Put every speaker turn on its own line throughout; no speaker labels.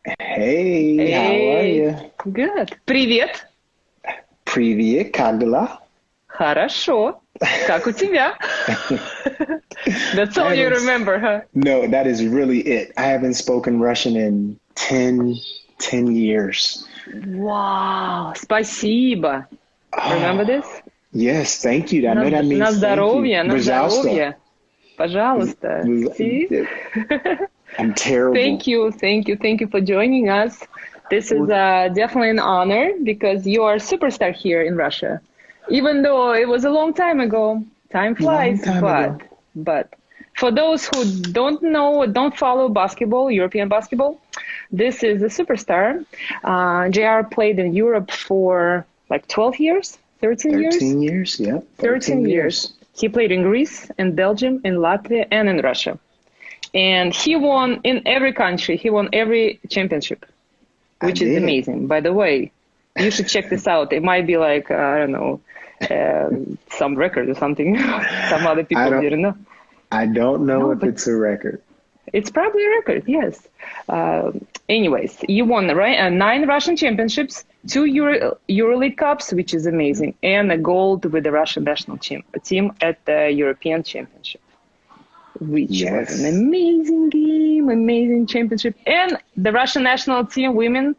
Hey, how are
Эй,
you?
good. Привет.
Привет, как дела?
Хорошо. Как у тебя? That's
I
all you
haven't,
remember, huh?
no, that is really it. I haven't spoken Russian in ten years.
Wow, спасибо. Remember
Oh,
this?
yes, thank you. I
На,
know that
на
means thank you.
здоровье, на
Пожалуйста.
здоровье. Пожалуйста. See?
I'm terrible.
Thank you for joining us. This is definitely an honor because you are a superstar here in Russia. Even though it was a long time ago, time
Long
flies,
time ago.
but for those who don't know, don't follow basketball, European basketball, this is a superstar. JR played in Europe for like 12 years, 13 years,
13 years? Yep,
13
13
years.
years.
He played in Greece, in Belgium, in Latvia, and in Russia. And he won in every country. He won every championship,
I
which is
did.
amazing. By the way, you should check this out. It might be like, I don't know, some record or something. Some other
I
people
don't
didn't know.
I don't know
No,
if
but
it's a record.
it's probably a record, yes. Uh, Anyways, you won right, 9 Russian championships, 2 EuroLeague Cups, which is amazing, and a gold with the Russian national team at the European Championship, which was an
Yes.
amazing game, amazing championship. And the Russian national team women,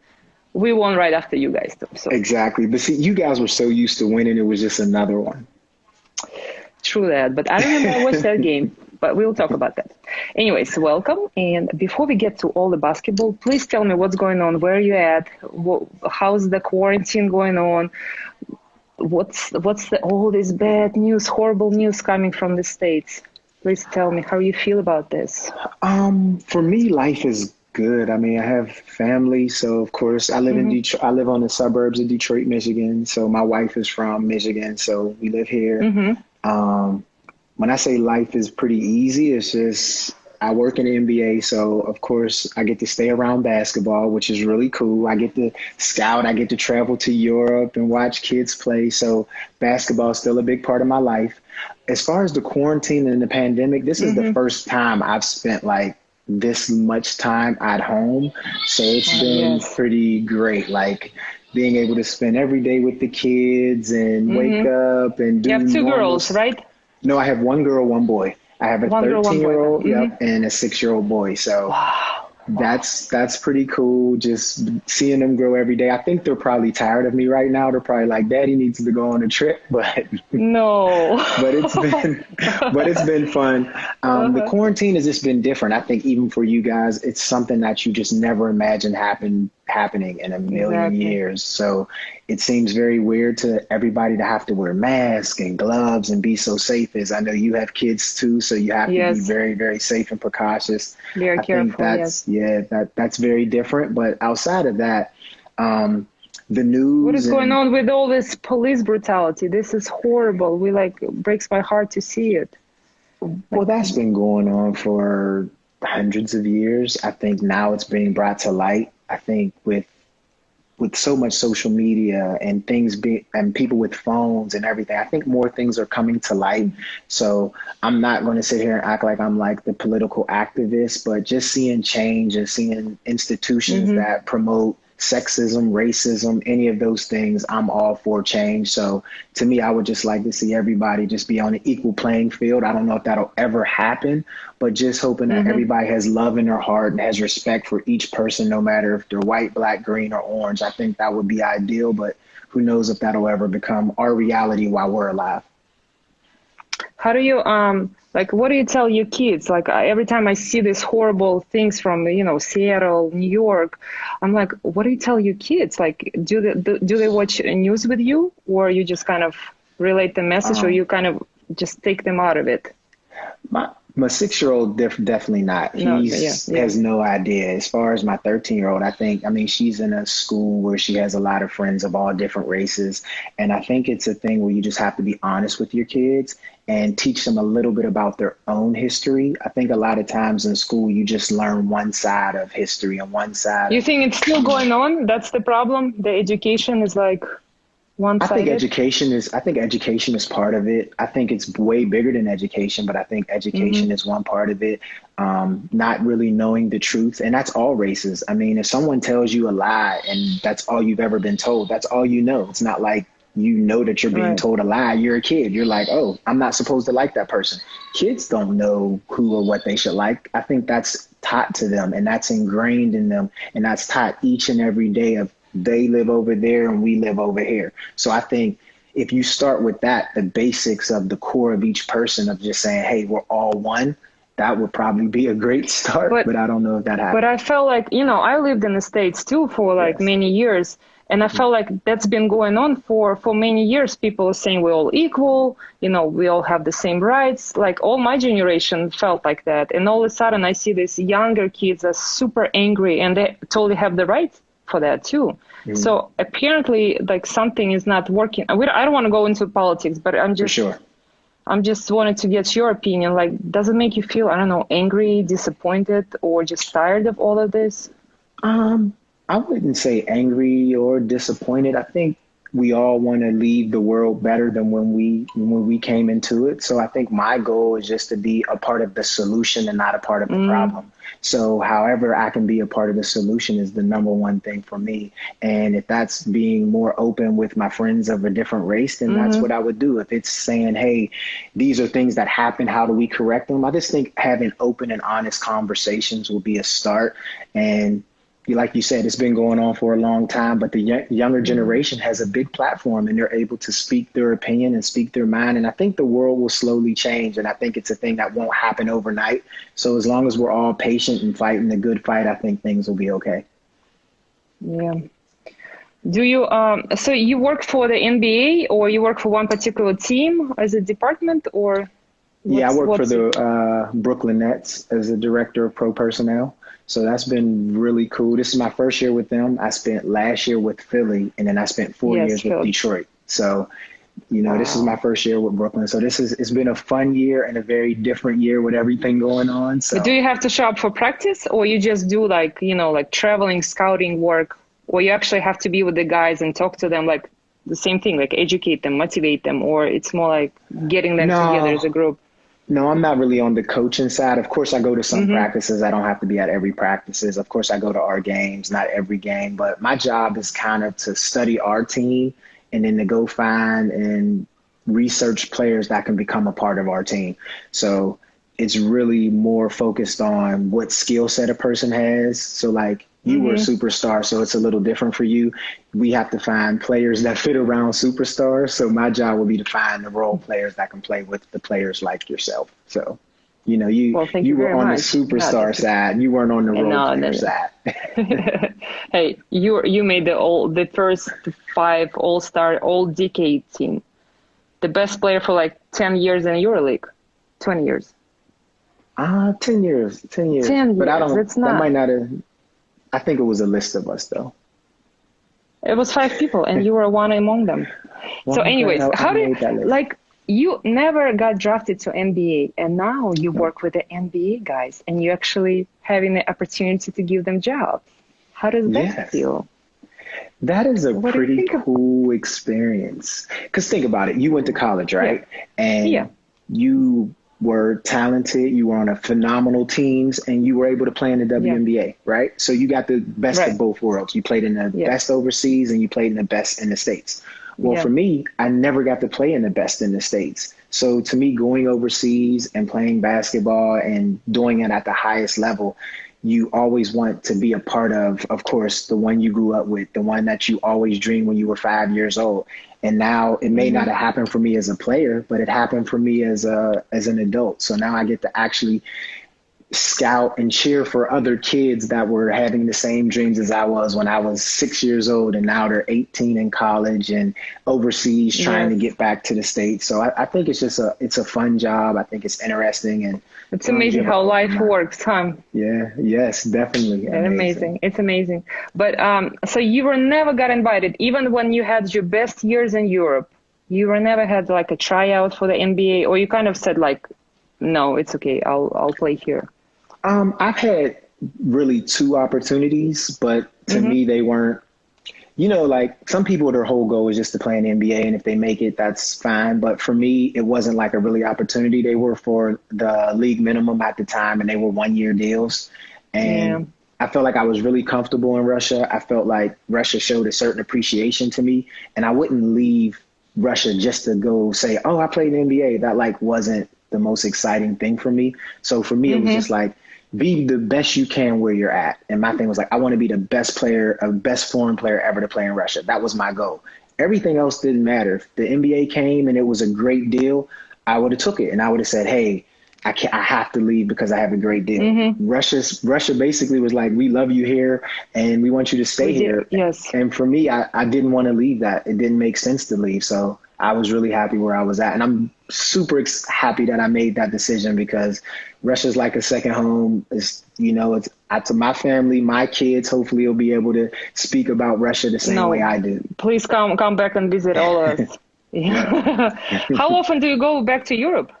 we won right after you guys too. So
Exactly. But see, you guys were so used to winning, it was just another one.
true that. But I remember I watched that game. But we'll talk about that. Anyways, welcome. And before we get to all the basketball, please tell me what's going on. Where are you at? How's the quarantine going on? What's all this bad news, horrible news coming from the States? Please tell me how you feel about this.
For me, life is good. I mean, I have family, so of course I live in
Mm-hmm.
Detroit. I live on the suburbs of Detroit, Michigan. So my wife is from Michigan, so we live here.
Mm-hmm.
Um, when I say life is pretty easy, it's just I work in the NBA, so of course I get to stay around basketball, which is really cool. I get to scout, I get to travel to Europe and watch kids play. So basketball is still a big part of my life. As far as the quarantine and the pandemic, this is the
Mm-hmm.
first time I've spent like this much time at home. So it's been
Yes.
pretty great. Like being able to spend every day with the kids and wake
Mm-hmm.
up and
You
do
have two
normal.
girls, right?
No, I have one girl, one boy. I have a
One girl, one
13
boy.
year
Huh?
old,
Mm-hmm.
yep, and a 6 year old boy. So
Wow. Wow.
that's pretty cool. Just seeing them grow every day. I think they're probably tired of me right now. They're probably like, "Daddy needs to go on a trip," but
No.
but it's been but it's been fun. The
Uh-huh.
quarantine has just been different. I think even for you guys, it's something that you just never imagined happening in a million
Exactly.
years. So it seems very weird to everybody to have to wear masks and gloves and be so safe. As I know you have kids too, so you have to be
Yes.
very, very safe and precautious.
Very
I think
careful. Yes.
that's very different. But outside of that, um, the
What
news
is going
and
on with all this police brutality? This is horrible. We like breaks my heart to see it.
well,
Like,
that's been going on for hundreds of years. I think now it's being brought to light. I think with so much social media and things be and people with phones and everything, I think more things are coming to light. So I'm not going to sit here and act like I'm like the political activist, but just seeing change and seeing institutions
mm-hmm.
that promote sexism, racism, any of those things, I'm all for change. So to me, I would just like to see everybody just be on an equal playing field. I don't know if that'll ever happen, but just hoping that
Mm-hmm.
everybody has love in their heart and has respect for each person, no matter if they're white, black, green, or orange. I think that would be ideal, but who knows if that'll ever become our reality while we're alive.
How do you like? What do you tell your kids? Like every time I see these horrible things from Seattle, New York, I'm like, what do you tell your kids? Like, do they watch news with you, or you just kind of relate the message, or
Um,
you kind of just take them out of it?
my 6 year old definitely not.
No, yeah,
He's
yeah.
has no idea. As far as my 13 year old, I mean she's in a school where she has a lot of friends of all different races, and I think it's a thing where you just have to be honest with your kids and teach them a little bit about their own history. I think a lot of times in school you just learn one side of history and one side
You
of
think it's still
you know
going on? That's the problem. The education is like, One-sided?
I think education is part of it. I think it's way bigger than education, but I think education is one part of it. Not really knowing the truth. And that's all races. I mean, if someone tells you a lie and that's all you've ever been told, that's all you know. It's not like you know that you're being told a lie. You're a kid. You're like, oh, I'm not supposed to like that person. Kids don't know who or what they should like. I think that's taught to them and that's ingrained in them. And that's taught each and every day of they live over there and we live over here. So I think if you start with that, the basics of the core of each person of just saying, hey, we're all one, that would probably be a great start, but I don't know if that happens.
But I felt like, I lived in the States too for like many years. And I felt like that's been going on for many years. People are saying we're all equal, we all have the same rights. Like all my generation felt like that. And all of a sudden I see these younger kids are super angry and they totally have the right for that too. So apparently like something is not working. I don't want to go into politics, but I'm just wanted to get your opinion. Like, does it make you feel, I don't know, angry, disappointed, or just tired of all of this?
I wouldn't say angry or disappointed. I think we all want to leave the world better than when we came into it. So I think my goal is just to be a part of the solution and not a part of the problem. So however I can be a part of the solution is the number one thing for me. And if that's being more open with my friends of a different race, then that's what I would do. If it's saying, hey, these are things that happen, how do we correct them? I just think having open and honest conversations will be a start. And like you said, it's been going on for a long time, but the younger generation has a big platform and they're able to speak their opinion and speak their mind. And I think the world will slowly change. And I think it's a thing that won't happen overnight. So as long as we're all patient and fighting the good fight, I think things will be okay.
Yeah. Do you, so you work for the NBA or you work for one particular team as a department or?
Yeah, I work for the Brooklyn Nets as a director of pro personnel. So that's been really cool. This is my first year with them. I spent last year with Philly, and then I spent 4 years with Detroit. So, this is my first year with Brooklyn. So it's been a fun year and a very different year with everything going on. So,
but do you have to show up for practice, or you just do like traveling, scouting work, or you actually have to be with the guys and talk to them, like the same thing, like educate them, motivate them, or it's more like getting them together as a group?
No, I'm not really on the coaching side. Of course, I go to some practices. I don't have to be at every practices. Of course, I go to our games, not every game. But my job is kind of to study our team and then to go find and research players that can become a part of our team. So it's really more focused on what skill set a person has. So like you were a superstar, so it's a little different for you. We have to find players that fit around superstars. So my job will be to find the role players that can play with the players like yourself. So, you were on the superstar side. You weren't on the role player side.
Hey, you made the first 5 all-star, all-decade team. The best player for like 10 years in EuroLeague. 20 years.
10 years. 10 years. 10 years. But I don't. That might not have. I think it was a list of us, though.
It was 5 people, and you were one among them. So, anyways, how did you never got drafted to NBA, and now you work with the NBA guys, and you actually having the opportunity to give them jobs? How does that feel?
That is a pretty cool experience. Because think about it, you went to college, right? And you were talented, you were on a phenomenal teams, and you were able to play in the WNBA, right? So you got the best of both worlds. You played in the best overseas and you played in the best in the States. Well, for me, I never got to play in the best in the States. So to me, going overseas and playing basketball and doing it at the highest level, you always want to be a part of course, the one you grew up with, the one that you always dreamed when you were 5 years old. And now it may not have happened for me as a player, but it happened for me as an adult. So now I get to actually scout and cheer for other kids that were having the same dreams as I was when I was 6 years old, and now they're 18 in college and overseas trying to get back to the States. So I think it's just it's a fun job. I think it's interesting, and
it's amazing how life works, huh?
Yeah, yes, definitely.
Amazing. It's amazing. But so you were never got invited, even when you had your best years in Europe. You were never had like a tryout for the NBA, or you kind of said like, no, it's okay, I'll play here. I've
had really 2 opportunities, but to me, they weren't you know, like some people, their whole goal is just to play in the NBA, and if they make it, that's fine. But for me, it wasn't like a really opportunity. They were for the league minimum at the time, and they were 1-year deals. And I felt like I was really comfortable in Russia. I felt like Russia showed a certain appreciation to me, and I wouldn't leave Russia just to go say, oh, I played in the NBA. That like wasn't the most exciting thing for me. So for me, it was just like, be the best you can where you're at. And my thing was like, I want to be the best player, best foreign player ever to play in Russia. That was my goal. Everything else didn't matter. If the NBA came and it was a great deal, I would have took it. And I would have said, hey, I have to leave because I have a great deal. Russia basically was like, we love you here and we want you to stay here.
Yes.
And for me, I didn't want to leave that. It didn't make sense to leave. So I was really happy where I was at. And I'm super happy that I made that decision because Russia's like a second home. It's, you know, it's to my family, my kids, hopefully will be able to speak about Russia the same way I did.
Please come back and visit all of us. How often do you go back to Europe?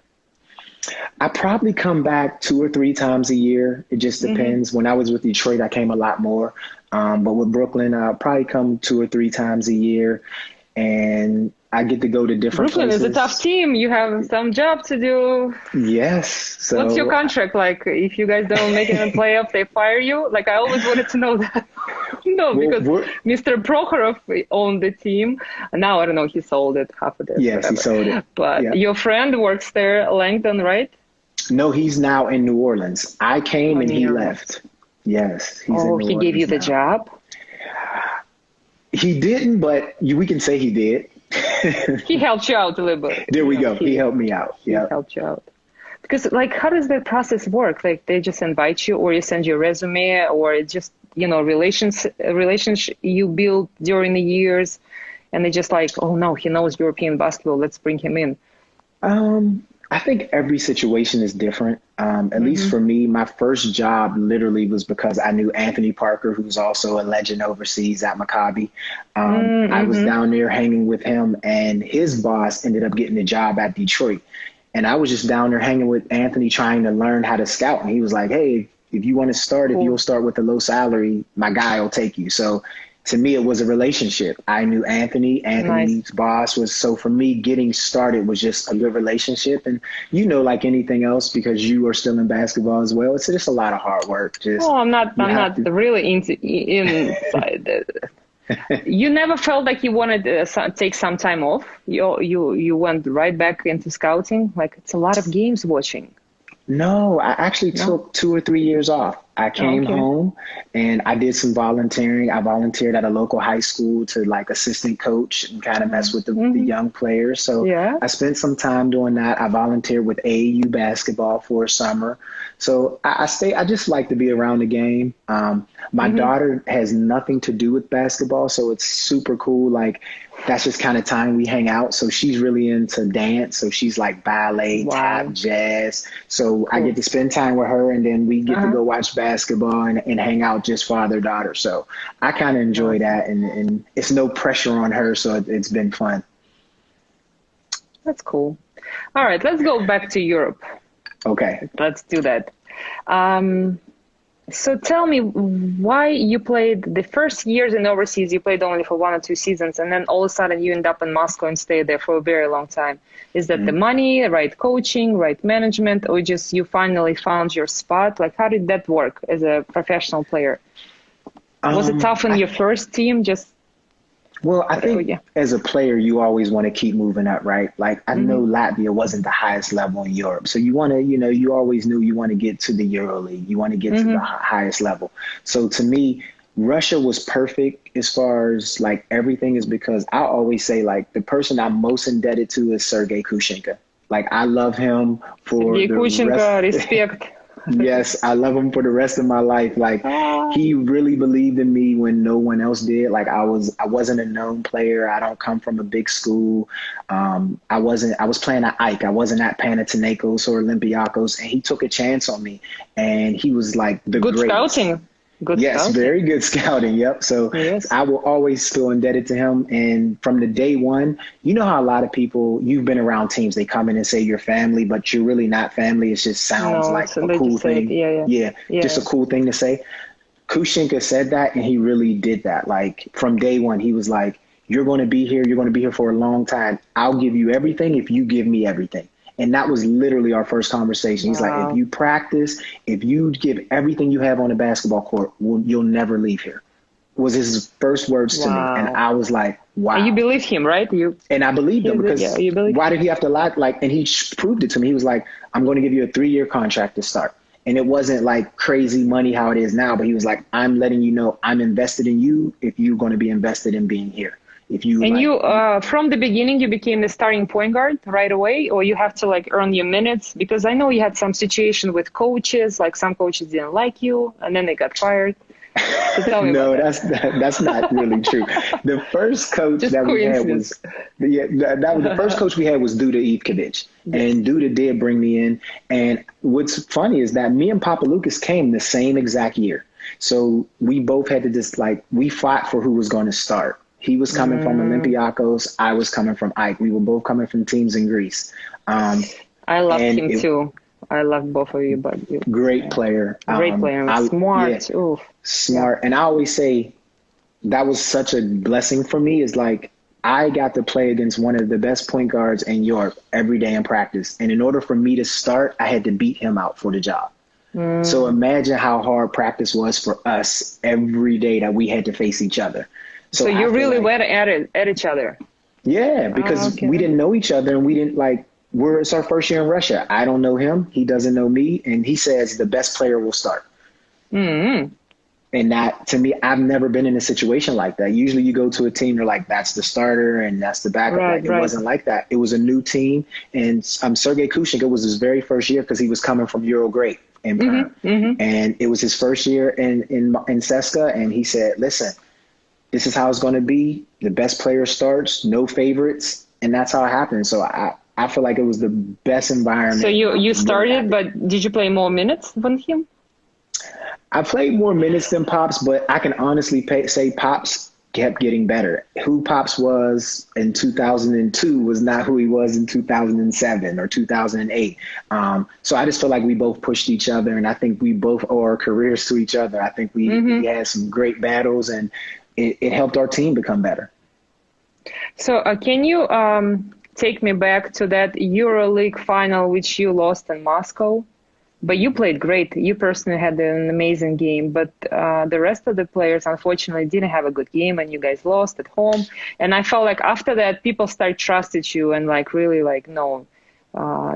I probably come back 2 or 3 times a year. It just depends. When I was with Detroit, I came a lot more. But with Brooklyn, I'll probably come 2 or 3 times a year. And I get to go to different places.
Brooklyn is a tough team. You have some job to do.
Yes. So
what's your contract like? If you guys don't make it in the playoff, they fire you? Like, I always wanted to know that. Because Mr. Prokhorov owned the team. Now, I don't know, he sold it, half of it.
Yes, whatever. He sold it.
But your friend works there, Langdon, right?
No, he's now in New Orleans. I came and he left. Yes. He's in New
he gave you the job?
He didn't, but we can say he did.
He helped you out a little bit.
There we go. He helped me out.
He helped you out. Because, like, how does that process work? Like, they just invite you, or you send your resume, or it's just, you know, relationship you build during the years, and they just like, oh no, he knows European basketball, let's bring him in.
I think every situation is different. At least for me, my first job literally was because I knew Anthony Parker, who's also a legend overseas at Maccabi. I was down there hanging with him, and his boss ended up getting a job at Detroit. And I was just down there hanging with Anthony, trying to learn how to scout. And he was like, hey, if you want to start, if you'll start with a low salary, my guy will take you. So to me, it was a relationship. I knew Anthony. Anthony's boss was, so for me, getting started was just a good relationship. And, you know, like anything else, because you are still in basketball as well, it's just a lot of hard work.
I'm not really inside. You never felt like you wanted to take some time off? You went right back into scouting? Like, it's a lot of games watching.
No, I actually took 2 or 3 years off. I came home and I did some volunteering. I volunteered at a local high school to like assistant coach and kind of mess with the young players. So I spent some time doing that. I volunteered with AAU basketball for a summer. So I just like to be around the game. My daughter has nothing to do with basketball, so it's super cool. Like, that's just kind of time we hang out. So she's really into dance. So she's like ballet, tap, jazz. So I get to spend time with her, and then we get to go watch basketball and hang out just father-daughter. So I kind of enjoy that, and it's no pressure on her. So it's been fun.
That's cool. All right, let's go back to Europe.
Okay.
Let's do that. So tell me why you played the first years in overseas, you played only for 1 or 2 seasons, and then all of a sudden you end up in Moscow and stay there for a very long time. Is that the money, right coaching, right management, or just you finally found your spot? Like, how did that work as a professional player? Was it tough in your first team?
Well, I think as a player, you always want to keep moving up, right? Like, I know Latvia wasn't the highest level in Europe. So you want to, you know, you always knew you want to get to the Euro League. You want to get to the highest level. So to me, Russia was perfect as far as like everything, is because I always say, like, the person I'm most indebted to is Sergei Kushenko. Like, I love him for
respect.
Yes, I love him for the rest of my life. Like, he really believed in me when no one else did. Like, I wasn't a known player. I don't come from a big school. I was playing at Ike. I wasn't at Panathinaikos or Olympiacos, and he took a chance on me. And he was like the
good
greatest.
Scouting.
Very good scouting. Yep. So I will always feel indebted to him. And from the day one, you know how a lot of people, you've been around teams, they come in and say you're family, but you're really not family. It just sounds like a cool thing. Just a cool thing to say. Kushinka said that, and he really did that. Like from day one, he was like, you're going to be here. You're going to be here for a long time. I'll give you everything if you give me everything. And that was literally our first conversation. He's like, if you practice, if you give everything you have on the basketball court, you'll never leave here. Was his first words to me. And I was like, wow.
And you believed him, right?
And I believed him because why did he have to lie? Like, and he proved it to me. He was like, I'm going to give you a 3-year contract to start. And it wasn't like crazy money how it is now, but he was like, I'm letting you know I'm invested in you if you're going to be invested in being here. If you
and you from the beginning you became the starting point guard right away, or you have to like earn your minutes? Because I know you had some situation with coaches, like some coaches didn't like you and then they got fired. So tell me
no, that's not really true. The first coach that we had was the first coach we had was Duda Ivkovic, and Duda did bring me in. And what's funny is that me and Papa Lucas came the same exact year, so we both had to just like we fought for who was going to start. He was coming from Olympiacos. I was coming from Ike. We were both coming from teams in Greece.
I loved him too. I loved both of you, but
great player.
Great player. Smart. Yeah,
smart. And I always say that was such a blessing for me, is like I got to play against one of the best point guards in Europe every day in practice. And in order for me to start, I had to beat him out for the job. So imagine how hard practice was for us every day that we had to face each other.
So you really went at each other.
Yeah, because we didn't know each other, and we didn't like, it's our first year in Russia. I don't know him. He doesn't know me. And he says the best player will start. Mm-hmm. And that, to me, I've never been in a situation like that. Usually you go to a team, they're like, that's the starter and that's the backup. It wasn't like that. It was a new team. And Sergei Kushinka was his very first year because he was coming from Euro Great in Perm. And it was his first year in CSKA. And he said, listen, this is how it's going to be. The best player starts, no favorites. And that's how it happened. So I feel like it was the best environment.
So you started, but did you play more minutes than him?
I played more minutes than Pops, but I can honestly say Pops kept getting better. Who Pops was in 2002 was not who he was in 2007 or 2008. So I just feel like we both pushed each other, and I think we both owe our careers to each other. I think we had some great battles, and it helped our team become better.
So can you take me back to that EuroLeague final, which you lost in Moscow? But you played great. You personally had an amazing game, but the rest of the players, unfortunately, didn't have a good game, and you guys lost at home. And I felt like after that, people start trusted you and like really like, no,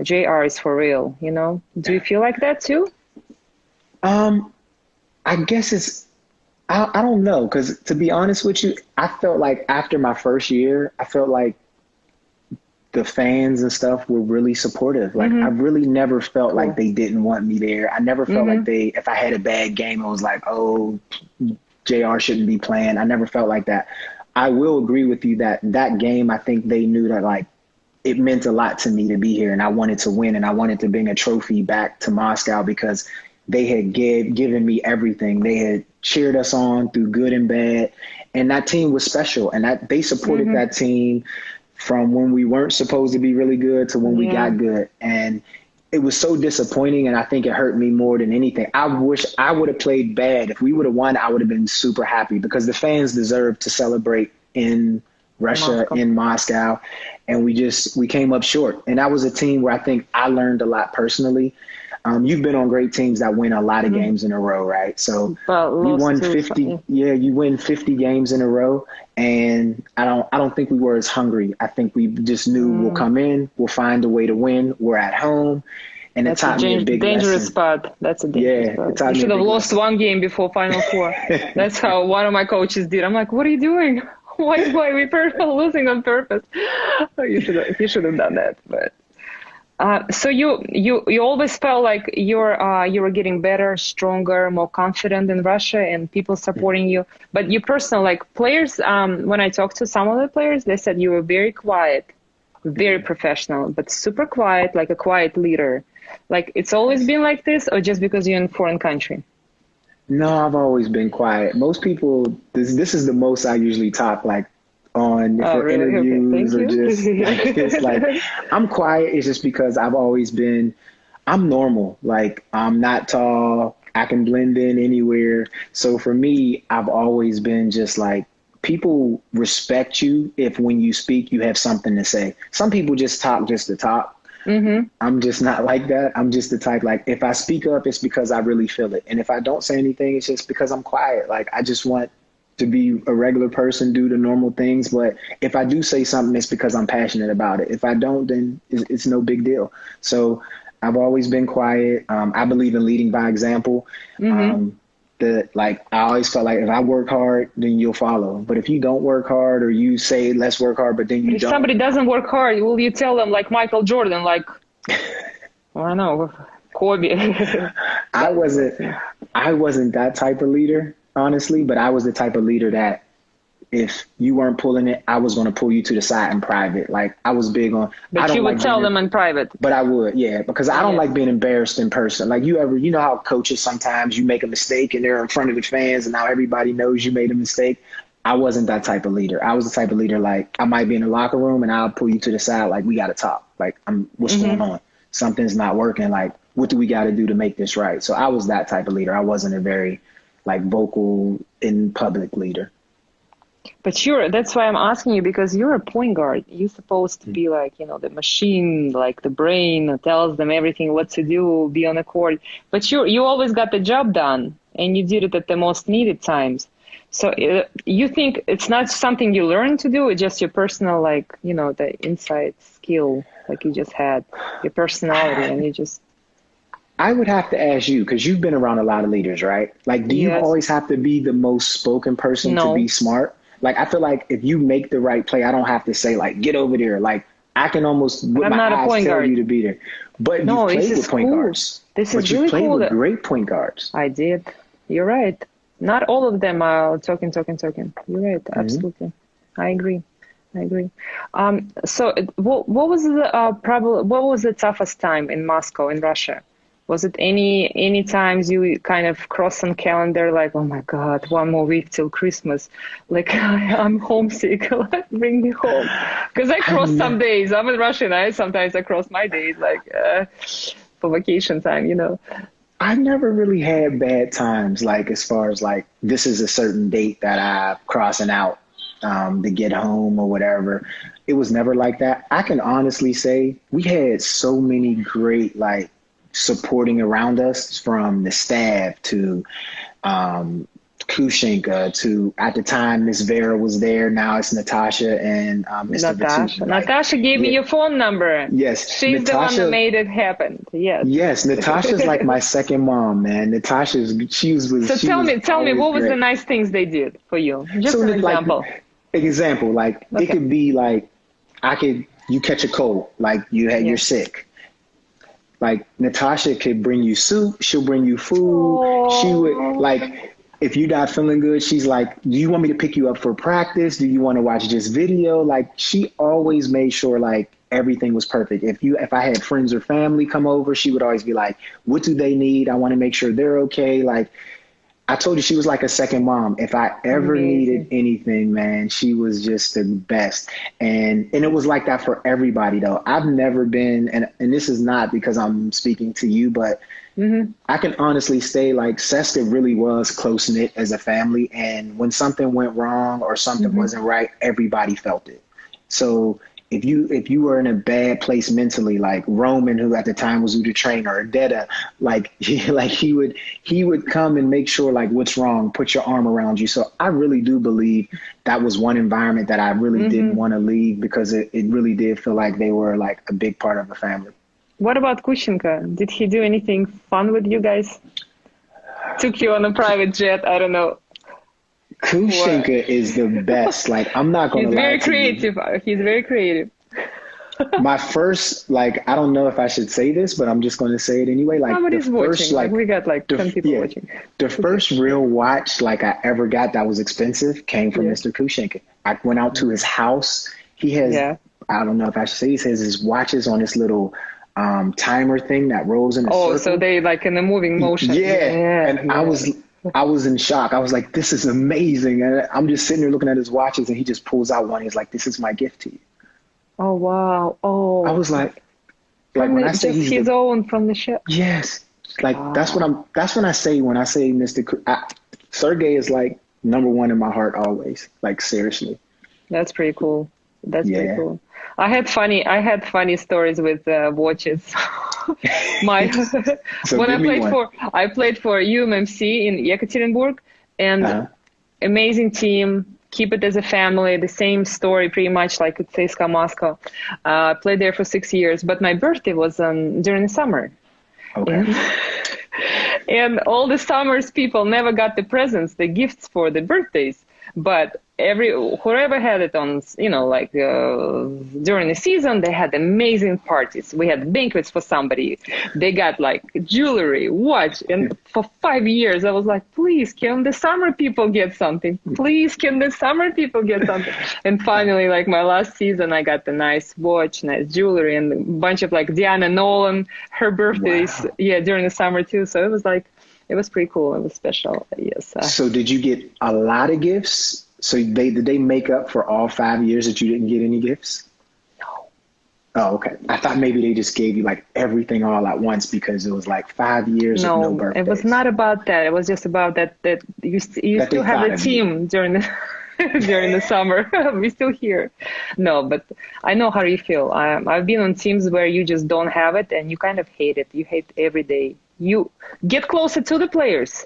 JR is for real, you know? Do you feel like that too?
I guess I don't know, because to be honest with you, I felt like after my first year, I felt like the fans and stuff were really supportive. Like I really never felt like they didn't want me there. I never felt like if I had a bad game, it was like, oh, JR shouldn't be playing. I never felt like that. I will agree with you that game, I think they knew that like it meant a lot to me to be here, and I wanted to win, and I wanted to bring a trophy back to Moscow because they had given me everything. They had cheered us on through good and bad, and that team was special, and they supported that team from when we weren't supposed to be really good to when we got good. And it was so disappointing, and I think it hurt me more than anything. I wish I would have played bad. If we would have won, I would have been super happy because the fans deserve to celebrate in Russia, in Moscow, and we came up short. And that was a team where I think I learned a lot personally. You've been on great teams that win a lot of games in a row, right? So you won 50. Yeah, you win 50 games in a row, and I don't think we were as hungry. I think we just knew we'll come in, we'll find a way to win. We're at home, and it taught me a big
dangerous
lesson.
spot. That's a dangerous spot. You should have lost one game before Final Four. That's how one of my coaches did. I'm like, what are you doing? Why we losing on purpose? You should have done that, but. So you always felt like you were getting better, stronger, more confident in Russia, and people supporting you. But you personally, like players, when I talked to some of the players, they said you were very quiet, very professional, but super quiet, like a quiet leader. Like it's always been like this, or just because you're in a foreign country?
No, I've always been quiet. Most people, this is the most I usually talk, like on for interviews or just like it's like I'm quiet. It's just because I've always been, I'm normal. Like I'm not tall. I can blend in anywhere. So for me, I've always been just like, people respect you if when you speak, you have something to say. Some people just talk just to talk.
Mm-hmm.
I'm just not like that. I'm just the type, like, if I speak up, it's because I really feel it. And if I don't say anything, it's just because I'm quiet. Like, I just want to be a regular person, do the normal things. But if I do say something, it's because I'm passionate about it. If I don't, then it's no big deal. So I've always been quiet. I believe in leading by example.
Mm-hmm.
I always felt like if I work hard, then you'll follow. But if you don't work hard, or you say let's work hard, but then you
If
don't.
somebody doesn't work hard, will you tell them like Michael Jordan, like, I don't know, Kobe?
I wasn't that type of leader, honestly, but I was the type of leader that if you weren't pulling it, I was going to pull you to the side in private. Like, I was big on.
But you would tell them in private.
But I would, yeah, because I don't like being embarrassed in person. Like, you know how coaches, sometimes you make a mistake and they're in front of the fans and now everybody knows you made a mistake. I wasn't that type of leader. I was the type of leader, like, I might be in the locker room and I'll pull you to the side. Like, we got to talk. Like, what's going on? Something's not working. Like, what do we got to do to make this right? So I was that type of leader. I wasn't a very, like, vocal in public leader.
But that's why I'm asking you, because you're a point guard. You're supposed to be like, the machine, like the brain that tells them everything, what to do, be on the court. But you always got the job done, and you did it at the most needed times. So you think it's not something you learn to do, it's just your personal, like, the inside skill, like you just had, your personality, and you just...
I would have to ask you, because you've been around a lot of leaders, right? Like, do you always have to be the most spoken person to be smart? Like, I feel like if you make the right play, I don't have to say, like, get over there. Like, I can almost, with my eyes, tell you to be there. But you played with point guards.
This is really cool.
But you played with great point guards.
I did. You're right. Not all of them are talking. You're right. Absolutely. I agree. So what was the toughest time in Moscow, in Russia? Was it any times you kind of cross on calendar, like, oh my God, one more week till Christmas, like, I'm homesick, bring me home? Because I cross some days. I'm in Russia, sometimes I cross my days, like, for vacation time,
I never really had bad times, like, as far as, like, this is a certain date that I'm crossing out to get home or whatever. It was never like that. I can honestly say we had so many great, like, supporting around us, from the staff to Kushinka to, at the time, Miss Vera was there. Now it's Natasha and Mr.
Natasha. Natasha gave me your phone number.
Yes.
She's Natasha, the one that made it happen. Yes.
Yes. Natasha's like my second mom, man. So
tell me, what was the nice things they did for you? Just an example.
Like, it could be like, you catch a cold, like you're sick. Like, Natasha could bring you soup. She'll bring you food. Aww. She would, like, if you're not feeling good, she's like, do you want me to pick you up for practice? Do you want to watch this video? Like, she always made sure, like, everything was perfect. If I had friends or family come over, she would always be like, what do they need? I want to make sure they're okay. Like, I told you, she was like a second mom. If I ever needed anything, man, she was just the best. And it was like that for everybody, though. I've never been, and this is not because I'm speaking to you, but I can honestly say, like, Seska really was close-knit as a family. And when something went wrong or something wasn't right, everybody felt it. So if you were in a bad place mentally, like Roman, who at the time was the trainer, or Deda, he would come and make sure, like, what's wrong, put your arm around you. So I really do believe that was one environment that I really didn't want to leave, because it really did feel like they were like a big part of the family.
What about Kushinka? Did he do anything fun with you guys? Took you on a private jet? I don't know.
Kushinka is the best. Like, I'm not going to lie to you.
He's very creative.
My first, like, I don't know if I should say this, but I'm just going to say it anyway. Like,
somebody's watching. Like, we got like 10 people watching.
The first real watch, like, I ever got that was expensive came from Mr. Kushinka. I went out to his house. He has, I don't know if I should say, he has his watches on this little timer thing that rolls in a circle.
So they like in a moving motion.
I was in shock. I was like, this is amazing. And I'm just sitting there looking at his watches, and he just pulls out one. He's like, this is my gift to you.
Oh, wow. Oh,
I was like when I say
he's his own from the ship.
Yes. Like that's when I say Sergey is like number one in my heart always. Like seriously.
That's pretty cool. That's pretty cool. I had funny stories with watches.
So
When I
one.
played for UMMC in Yekaterinburg, and amazing team. Keep it as a family. The same story, pretty much like at CSKA Moscow. Played there for 6 years, but my birthday was during the summer.
Okay.
And all the summers people never got the presents, the gifts for the birthdays. But whoever had it on, during the season, they had amazing parties. We had banquets for somebody. They got like jewelry, watch. And for 5 years, I was like, please, can the summer people get something? Please, can the summer people get something? And finally, like my last season, I got the nice watch, nice jewelry, and a bunch of like Diana Nolan, her birthdays, during the summer too. So it was pretty cool. It was special. Yes.
So did you get a lot of gifts? So did they make up for all 5 years that you didn't get any gifts?
No.
Oh, okay. I thought maybe they just gave you like everything all at once because it was like 5 years of no birthdays.
It was not about that. It was just about that you still have a team during the during the summer. We're still here. No, but I know how you feel. I've been on teams where you just don't have it and you kind of hate it. You hate every day. You get closer to the players.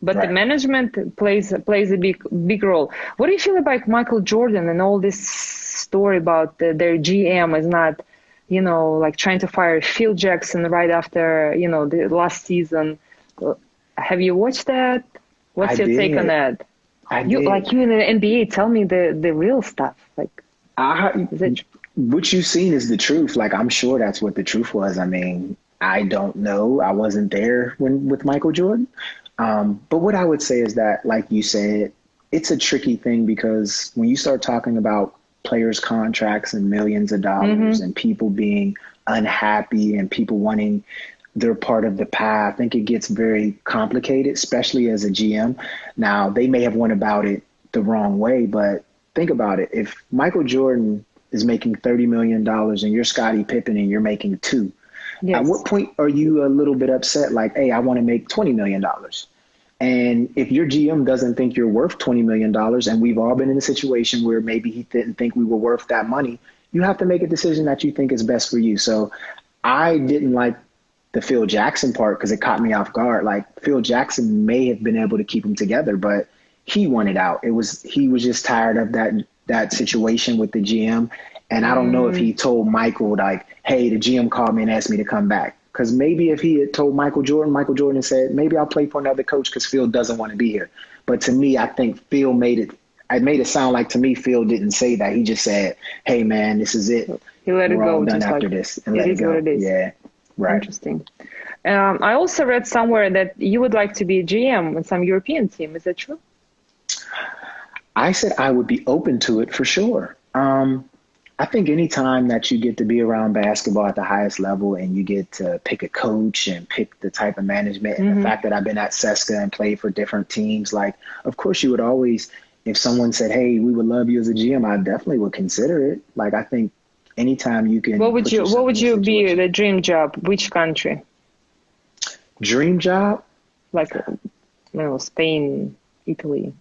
But the management plays a big role. What do you feel about Michael Jordan and all this story about their GM is not, like trying to fire Phil Jackson right after, the last season? Have you watched that? What's your take on that? You in the NBA, tell me the real stuff.
What you've seen is the truth. Like, I'm sure that's what the truth was. I mean, I don't know. I wasn't there with Michael Jordan. But what I would say is that, like you said, it's a tricky thing because when you start talking about players' contracts and millions of dollars and people being unhappy and people wanting their part of the pie, I think it gets very complicated, especially as a GM. Now, they may have went about it the wrong way, but think about it. If Michael Jordan is making $30 million and you're Scottie Pippen and you're making $2 million, at what point are you a little bit upset? Like, hey, I want to make $20 million. And if your GM doesn't think you're worth $20 million, and we've all been in a situation where maybe he didn't think we were worth that money, you have to make a decision that you think is best for you. So I didn't like the Phil Jackson part because it caught me off guard. Like, Phil Jackson may have been able to keep him together, but he wanted out. He was just tired of that situation with the GM. And I don't know if he told Michael, like, hey, the GM called me and asked me to come back. Because maybe if he had told Michael Jordan said, maybe I'll play for another coach because Phil doesn't want to be here. But to me, I think Phil made it sound like to me Phil didn't say that. He just said, hey, man, this is it.
He let it go.
We're all done after this. And let it go. What it is. Yeah, right.
Interesting. I also read somewhere that you would like to be a GM in some European team. Is that true?
I said I would be open to it for sure. I think any time that you get to be around basketball at the highest level and you get to pick a coach and pick the type of management and the fact that I've been at CSKA and played for different teams, like, of course you would always, if someone said, hey, we would love you as a GM, I definitely would consider it. Like, I think anytime you can.
What would you be the dream job? Which country?
Dream job?
Like, Spain, Italy,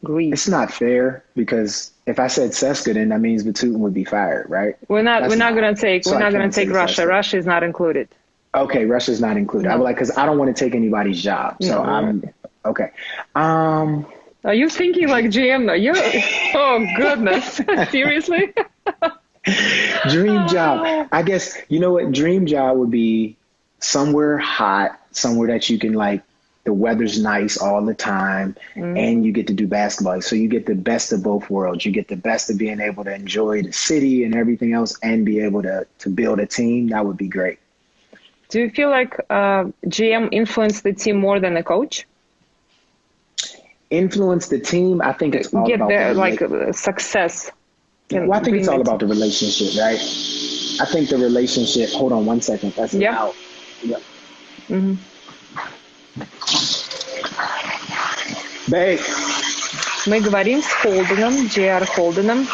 Greece.
It's not fair because if I said CSKA, then that means Vatutin would be fired, right?
We're not going to take Russia. CSKA. Russia is not included.
Okay, Russia's not included. No. I'm like, because I don't want to take anybody's job. So I'm okay.
Are you thinking like GM? Oh goodness, seriously?
Dream job. I guess you know what? Dream job would be somewhere hot, somewhere that you can like. The weather's nice all the time, and you get to do basketball. So you get the best of both worlds. You get the best of being able to enjoy the city and everything else and be able to build a team. That would be great.
Do you feel like GM influenced the team more than a coach?
Influence the team? I think it's all about
success.
Well, I think it's all about the relationship, right? I think the relationship. Hold on one second. That's out. Yep. Mm-hmm.
Мы говорим с Холденом, j.r.holden.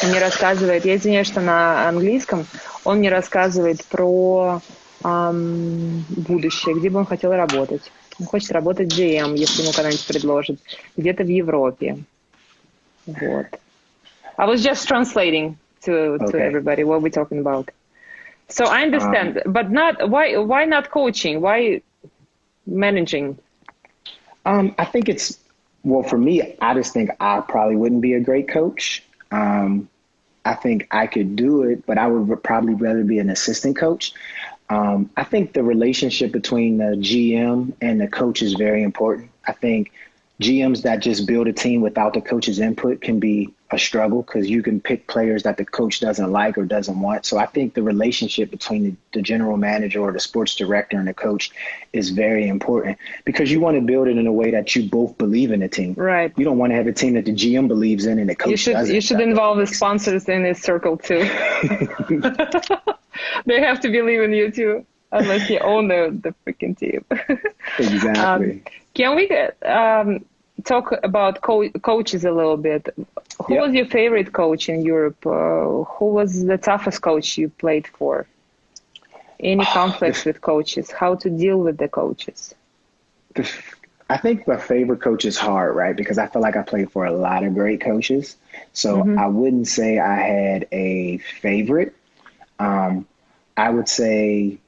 Он мне рассказывает, я извиняюсь, что на английском, он мне рассказывает про будущее, где бы он хотел работать. Он хочет работать GM, если ему когда-нибудь предложат, где-то в Европе. Вот. I was just translating to everybody what we're talking about. So I understand, but why not coaching? Why managing?
I think for me, I just think I probably wouldn't be a great coach. I think I could do it, but I would probably rather be an assistant coach. I think the relationship between the GM and the coach is very important. I think GMs that just build a team without the coach's input can be a struggle because you can pick players that the coach doesn't like or doesn't want. So I think the relationship between the general manager or the sports director and the coach is very important because you want to build it in a way that you both believe in the team.
Right.
You don't want to have a team that the GM believes in and the coach doesn't.
You should involve the sponsors in this circle too. They have to believe in you too, unless you own the freaking team.
Exactly.
Can we talk about coaches a little bit? Who was your favorite coach in Europe? Who was the toughest coach you played for? Any conflicts with coaches? How to deal with the coaches?
I think my favorite coach is hard, right? Because I feel like I played for a lot of great coaches. So I wouldn't say I had a favorite. I would say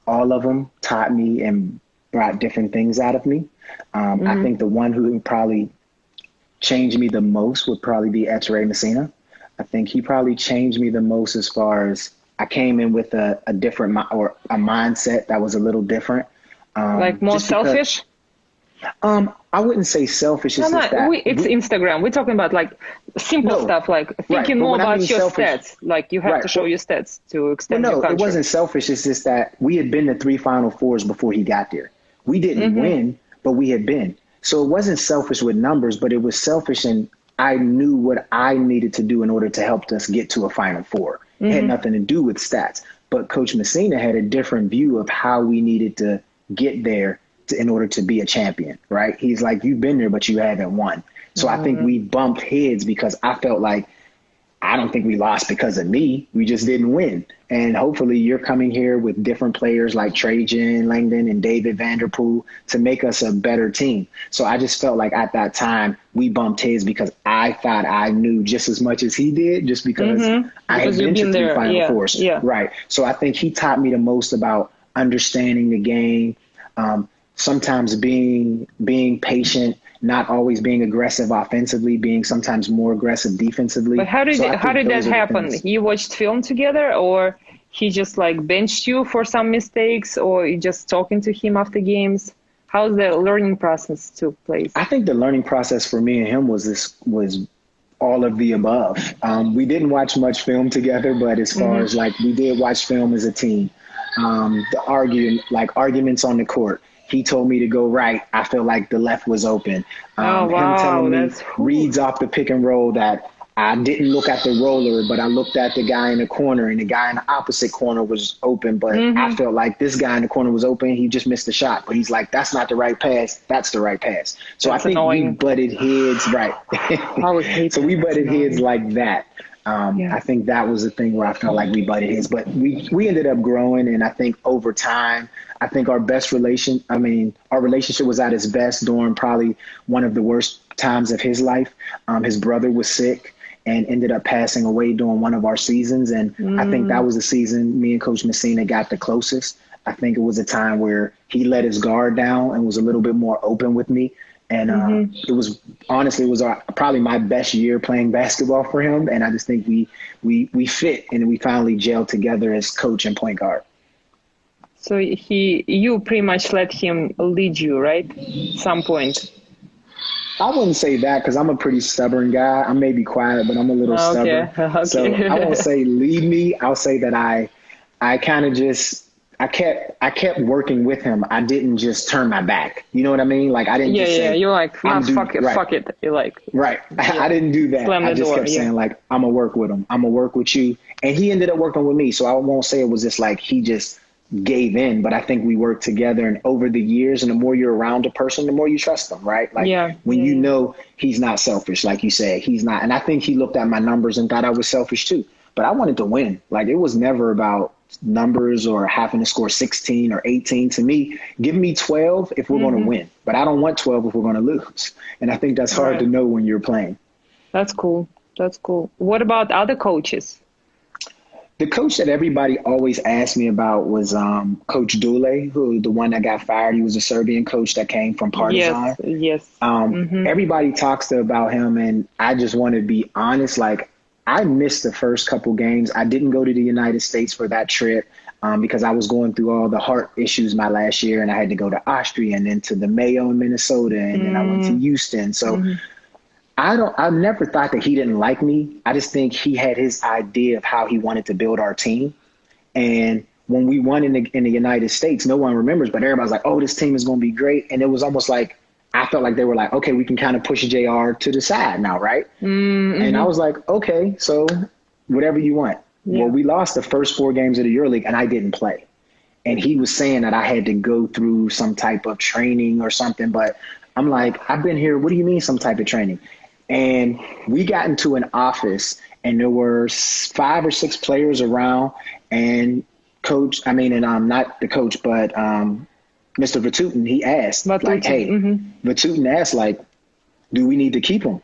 all of them taught me and brought different things out of me. I think the one who probably changed me the most would probably be j.r. Messina. I think he probably changed me the most as far as I came in with a different a mindset that was a little different.
Like more selfish?
I wouldn't say selfish. It's
Instagram. We're talking about like simple stuff, like thinking more about your stats. Like you have to show your stats to extend your country.
It wasn't selfish. It's just that we had been to 3 Final Fours before he got there. We didn't win, but we had been. So it wasn't selfish with numbers, but it was selfish, and I knew what I needed to do in order to help us get to a Final Four. It had nothing to do with stats. But Coach Messina had a different view of how we needed to get there in order to be a champion, right? He's like, you've been there, but you haven't won. So I think we bumped heads because I felt like, I don't think we lost because of me. We just didn't win. And hopefully you're coming here with different players like Trajan Langdon and David Vanderpool to make us a better team. So I just felt like at that time we bumped heads because I thought I knew just as much as he did, just because I had been to 3 Final Fours. Yeah. Right. So I think he taught me the most about understanding the game, sometimes being patient, not always being aggressive offensively, being sometimes more aggressive defensively.
But how did that happen? You watched film together, or he just like benched you for some mistakes, or you just talking to him after games? How's the learning process took place?
I think the learning process for me and him was all of the above. We didn't watch much film together, but as far as like we did watch film as a team. The arguments on the court. He told me to go right. I feel like the left was open. Him telling me reads off the pick and roll that I didn't look at the roller, but I looked at the guy in the corner, and the guy in the opposite corner was open. But I felt like this guy in the corner was open. He just missed the shot. But he's like, that's not the right pass. That's the right pass. So I think we butted heads. Right.
I would hate
so we butted heads like that. I think that was the thing where I felt like we butted heads, but we ended up growing. And I think over time, I think our relationship was at its best during probably one of the worst times of his life. His brother was sick and ended up passing away during one of our seasons. And I think that was the season me and Coach Messina got the closest. I think it was a time where he let his guard down and was a little bit more open with me. And it was probably my best year playing basketball for him. And I just think we fit, and we finally gelled together as coach and point guard.
So you pretty much let him lead you, right? Some point.
I wouldn't say that, because I'm a pretty stubborn guy. I may be quiet, but I'm a little stubborn.
Okay.
So I won't say lead me. I'll say that I kind of just, I kept working with him. I didn't just turn my back. You know what I mean? Like I didn't just say,
you're like, fuck it. You're like,
right. I didn't do that. I just kept saying like, I'm gonna work with him. I'm gonna work with you. And he ended up working with me. So I won't say it was just like he just gave in, but I think we worked together, and over the years, and the more you're around a person, the more you trust them, right? Like you know, he's not selfish, like you said, he's not. And I think he looked at my numbers and thought I was selfish too, but I wanted to win. Like it was never about numbers or having to score 16 or 18. To me, give me 12 if we're going to win, but I don't want 12 if we're going to lose. And I think that's hard to know when you're playing.
That's cool. That's cool. What about other coaches?
The coach that everybody always asked me about was Coach Dule, who the one that got fired. He was a Serbian coach that came from Partizan.
Yes.
Everybody talks about him, and I just want to be honest. Like, I missed the first couple games. I didn't go to the United States for that trip because I was going through all the heart issues my last year, and I had to go to Austria and then to the Mayo in Minnesota, and then I went to Houston. So I never thought that he didn't like me. I just think he had his idea of how he wanted to build our team. And when we won in the United States, no one remembers, but everybody's like, oh, this team is going to be great. And it was almost like, I felt like they were like, okay, we can kind of push JR to the side now, right? And I was like, okay, so whatever you want. Yeah. Well, we lost the first 4 games of the EuroLeague, and I didn't play. And he was saying that I had to go through some type of training or something. But I'm like, I've been here. What do you mean some type of training? And we got into an office, and there were 5 or 6 players around, and not the coach, but Mr. Vatutin, he asked, Vatutin asked, like, do we need to keep him?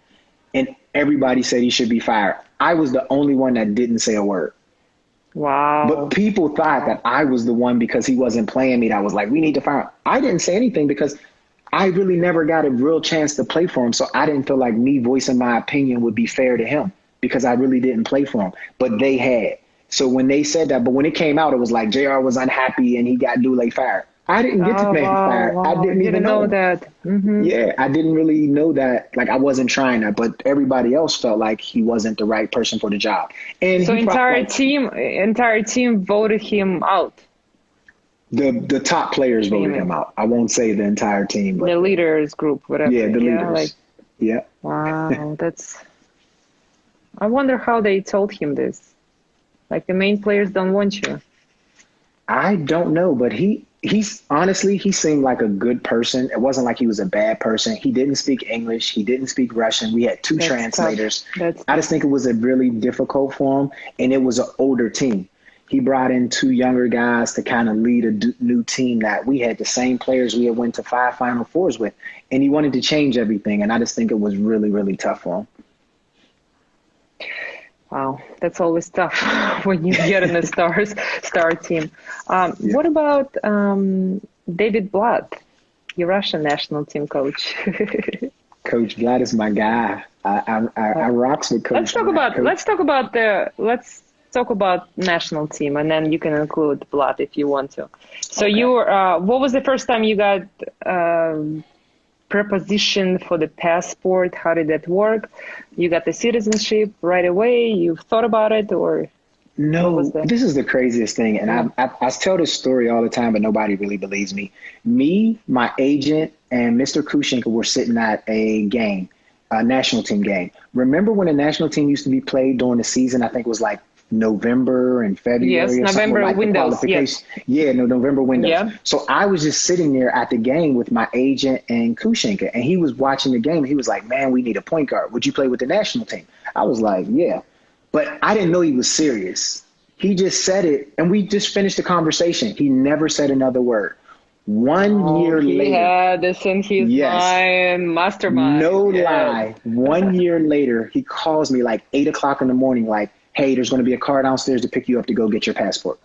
And everybody said he should be fired. I was the only one that didn't say a word.
Wow.
But people thought that I was the one, because he wasn't playing me, that was like, we need to fire him. I didn't say anything because I really never got a real chance to play for him. So I didn't feel like me voicing my opinion would be fair to him because I really didn't play for him. But they had. So when they said that, but when it came out, it was like JR was unhappy and he got Dule fired. I didn't get the man fired. Wow. I didn't even know
that.
Yeah, I didn't really know that. Like, I wasn't trying that, but everybody else felt like he wasn't the right person for the job. And
so entire team voted him out.
The top players voted him out. I won't say the entire team, but
the leaders group, whatever.
Yeah, the leaders.
Wow, I wonder how they told him this. Like, the main players don't want you.
I don't know, but he's honestly, he seemed like a good person. It wasn't like he was a bad person. He didn't speak English. He didn't speak Russian. We had 2 translators. I just think it was a really difficult for him, and it was an older team. He brought in 2 younger guys to kind of lead a new team that we had the same players we had went to 5 Final Fours with, and he wanted to change everything, and I just think it was really, really tough for him.
Wow, that's always tough when you get in a star team. What about David Blatt, your Russian national team coach?
Coach Blatt is my guy. I rocks with Coach Blatt.
Let's talk about national team, and then you can include Blatt if you want to. So you were, what was the first time you got preposition for the passport? How did that work? You got the citizenship right away? You thought about it, or?
No, this is the craziest thing. And I tell this story all the time, but nobody really believes me. Me, my agent, and Mr. Kushenko were sitting at a game, a national team game. Remember when the national team used to be played during the season? I think it was like November and February.
Yes, November windows. Yes.
Yeah, November windows.
Yeah.
So I was just sitting there at the game with my agent and Kushenka, and he was watching the game. He was like, man, we need a point guard. Would you play with the national team? I was like, yeah. But I didn't know he was serious. He just said it, and we just finished the conversation. He never said another word. 1 year later.
He had this in his mind, mastermind.
No lie. 1 year later, he calls me like 8 o'clock in the morning, like, hey, there's going to be a car downstairs to pick you up to go get your passport.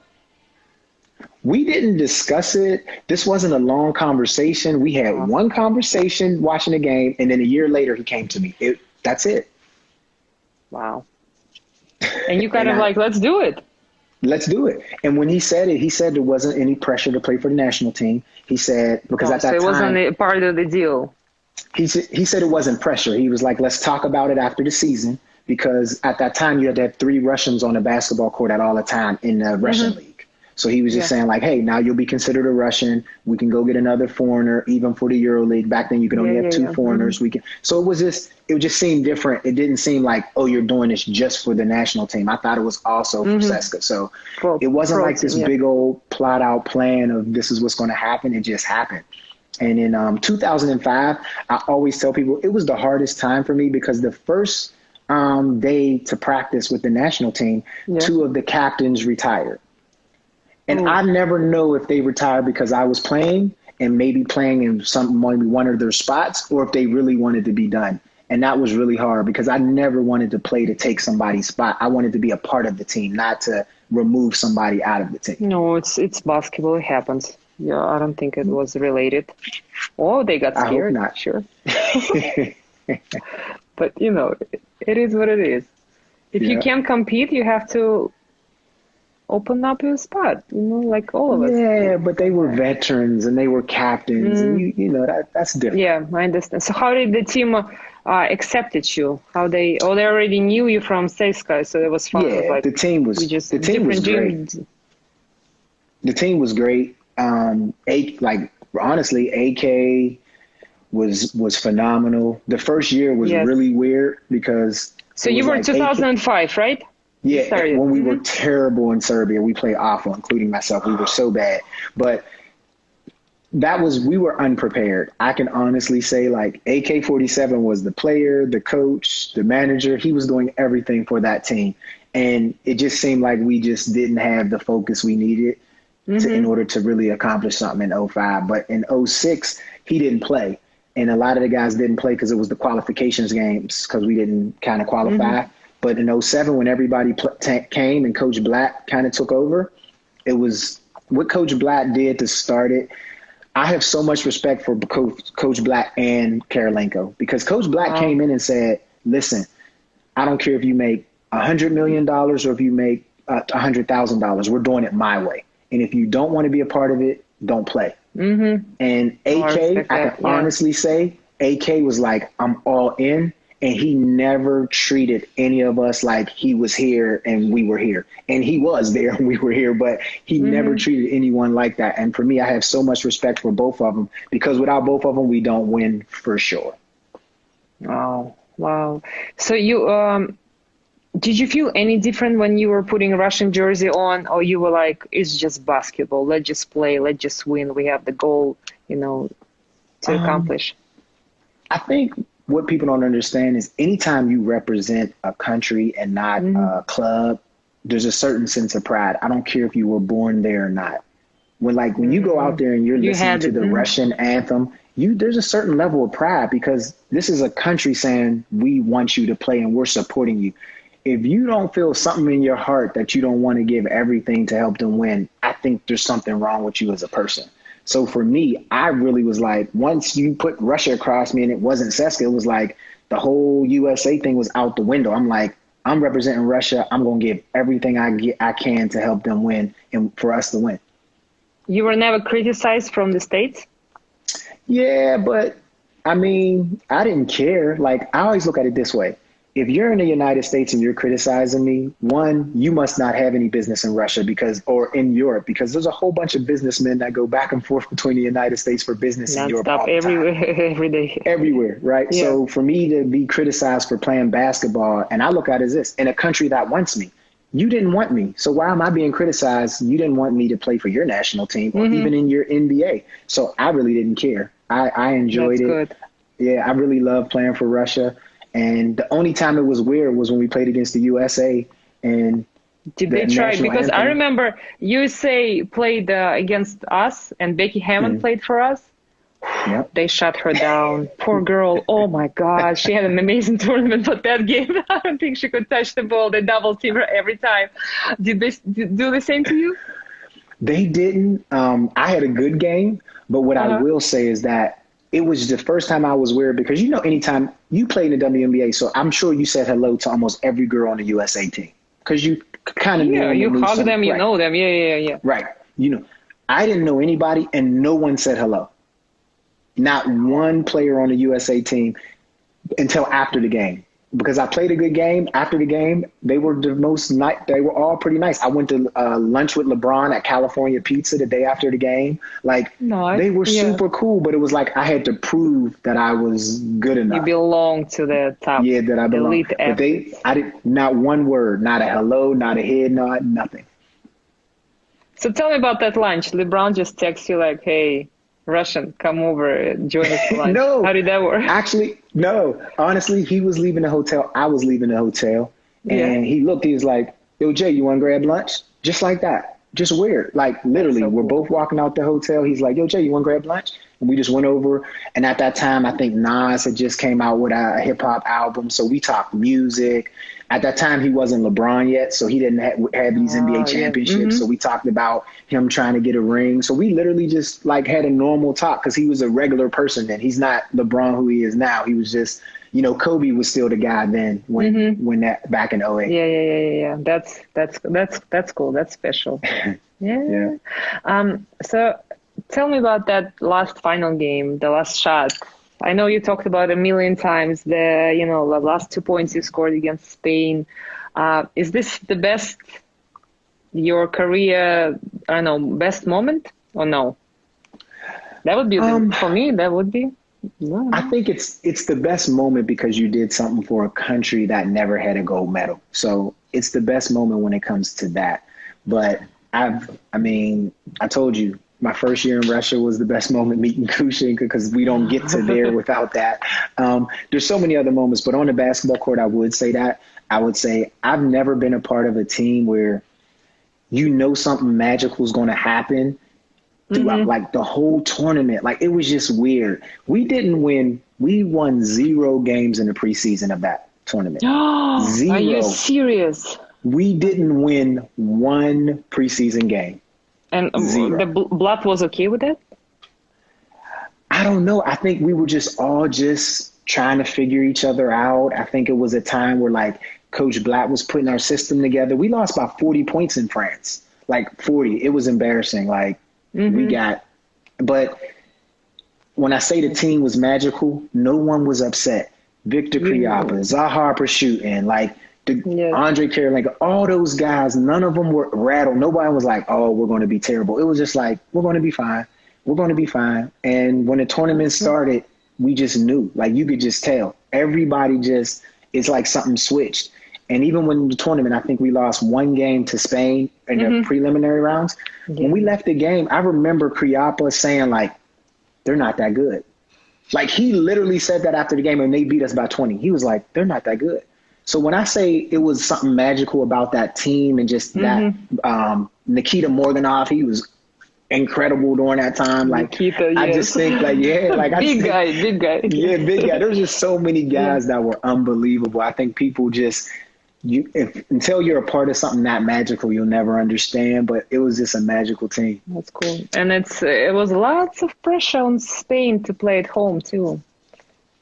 We didn't discuss it. This wasn't a long conversation. We had one conversation watching the game, and then a year later, he came to me. That's it.
Wow. And you kind of like, let's do it.
Let's do it. And when he said it, he said there wasn't any pressure to play for the national team. He said, because at that time.
So it wasn't a part of the deal.
He said it wasn't pressure. He was like, let's talk about it after the season. Because at that time, you had to have 3 Russians on the basketball court at all the time in the Russian league. So he was just saying like, hey, now you'll be considered a Russian. We can go get another foreigner, even for the EuroLeague. Back then, you could only have 2 foreigners. We can. So it would just seem different. It didn't seem like, oh, you're doing this just for the national team. I thought it was also for CSKA. So it wasn't like this big old plot out plan of this is what's going to happen. It just happened. And in 2005, I always tell people it was the hardest time for me because the first day to practice with the national team, 2 of the captains retired. And I never know if they retired because I was playing and maybe playing in maybe one of their spots, or if they really wanted to be done. And that was really hard because I never wanted to play to take somebody's spot. I wanted to be a part of the team, not to remove somebody out of the team.
No, it's basketball. It happens. Yeah, I don't think it was related. Oh, they got scared.
I hope not.
Sure. But, it is what it is. If you can't compete, you have to open up your spot, like all of us.
Yeah, but they were veterans and they were captains. And that's different.
Yeah, I understand. So how did the team accepted you? They already knew you from CSKA, so it was fun.
Yeah,
like,
the team was great. The team was great. Honestly, AK was phenomenal. The first year was really weird because.
So you were 2005, right?
Yeah, when we were terrible in Serbia. We played awful, including myself. We were so bad. But we were unprepared. I can honestly say, like, AK-47 was the player, the coach, the manager. He was doing everything for that team. And it just seemed like we just didn't have the focus we needed in order to really accomplish something in 05. But in 06, he didn't play. And a lot of the guys didn't play because it was the qualifications games because we didn't kind of qualify. But in 07, when everybody came and Coach Black kind of took over, it was what Coach Black did to start it. I have so much respect for Coach Black and Karolinko because Coach Black came in and said, listen, I don't care if you make $100 million or if you make $100,000. We're doing it my way. And if you don't want to be a part of it, don't play. And AK, I can honestly say, AK was like, I'm all in. And he never treated any of us like he was here and we were here. And he was there and we were here, but he never treated anyone like that. And for me, I have so much respect for both of them because without both of them, we don't win for sure.
Oh, wow. So did you feel any different when you were putting a Russian jersey on, or you were like, it's just basketball, let's just play, let's just win, we have the goal, to accomplish? I
think what people don't understand is anytime you represent a country and not a club, there's a certain sense of pride. I don't care if you were born there or not. When you go out there and you're listening to the Russian anthem, there's a certain level of pride because this is a country saying we want you to play and we're supporting you. If you don't feel something in your heart that you don't want to give everything to help them win, I think there's something wrong with you as a person. So for me, I really was like, once you put Russia across me and it wasn't CSKA, it was like the whole USA thing was out the window. I'm like, I'm representing Russia. I'm going to give everything I can to help them win and for us to win.
You were never criticized from the States?
Yeah, but I mean, I didn't care. Like, I always look at it this way. If you're in the United States and you're criticizing me, one, you must not have any business in Russia or in Europe, because there's a whole bunch of businessmen that go back and forth between the United States for business in Europe all the time.
Every day.
Everywhere, right?
Yeah.
So for me to be criticized for playing basketball, and I look at it as this, in a country that wants me, you didn't want me. So why am I being criticized? You didn't want me to play for your national team or even in your NBA. So I really didn't care. I enjoyed it. Good. Yeah, I really love playing for Russia. And the only time it was weird was when we played against the USA. And
did they try? Because I remember USA played against us and Becky Hammond played for us.
Yep.
They shut her down. Poor girl. Oh, my God. She had an amazing tournament, but that game, I don't think she could touch the ball. They double team her every time. Did they do the same to you?
They didn't. I had a good game. But what I will say is that it was the first time I was weird because, anytime you play in the WNBA, so I'm sure you said hello to almost every girl on the USA team because you kind of knew them.
You hug them, you know them. Yeah.
Right. I didn't know anybody and no one said hello. Not one player on the USA team until after the game. Because I played a good game. After the game, they were they were all pretty nice. I went to lunch with LeBron at California Pizza the day after the game. Like, they were super cool, but it was like I had to prove that I was good enough.
You belong to the top.
Yeah, that I belong.
Elite
but I didn't, not one word, not a hello, not a head nod, nothing.
So tell me about that lunch. LeBron just texts you like, hey, Russian, come over, join us for lunch.
No.
How did that work?
Actually, no. Honestly, he was leaving the hotel. I was leaving the hotel. And he was like, yo, Jay, you want to grab lunch? Just like that. just weird. Like literally,
so
we're
cool.
both walking out the hotel. He's like, "Yo, Jay, you want to grab lunch?" And we just went over. And at that time, I think Nas had just came out with a hip hop album, so we talked music. At that time, he wasn't LeBron yet, so he didn't have these NBA
Yeah.
championships. So we talked about him trying to get a ring. So we literally just like had a normal talk because he was a regular person then. He's not LeBron who he is now. He was just, you know, Kobe was still the guy then when that back in '08.
Yeah. That's cool. That's special. Yeah. So tell me about that last final game, the last shot. I know you talked about a million times the last 2 points you scored against Spain. Is this the best your career? I don't know, best moment or no? That would be for me. That would be. No.
I think it's the best moment because you did something for a country that never had a gold medal. So it's the best moment when it comes to that. But I told you, my first year in Russia was the best moment meeting Kushin because we don't get to there without that. There's so many other moments, but on the basketball court, I would say that. I would say I've never been a part of a team where you know something magical is going to happen throughout like the whole tournament. Like it was just weird. We didn't win. We won 0 games in the preseason of that tournament. 0.
Are you serious?
We didn't win 1 preseason game.
And
0.
the blood was okay with it?
I don't know. I think we were just all trying to figure each other out. I think it was a time where like Coach Blatt was putting our system together. We lost by 40 points in France, like 40. It was embarrassing. Like but when I say the team was magical, no one was upset. Victor Kriapa, Zahar Prashootin, like Andre Karolinko, all those guys, none of them were rattled. Nobody was like, "Oh, we're going to be terrible." It was just like, "We're going to be fine. We're going to be fine." And when the tournament started, we just knew. Like you could just tell. Everybody it's like something switched. And even when the tournament, I think we lost 1 game to Spain in the preliminary rounds. When we left the game, I remember Kriapa saying like, "They're not that good." Like he literally said that after the game and they beat us by 20. He was like, "They're not that good." So when I say it was something magical about that team and just that Nikita Morganov, he was incredible during that time. Like
Nikita,
I just think like,
big guy.
Yeah, big guy. There's just so many guys that were unbelievable. I think people until you're a part of something that magical, you'll never understand, but it was just a magical team.
That's cool. And it was lots of pressure on Spain to play at home too.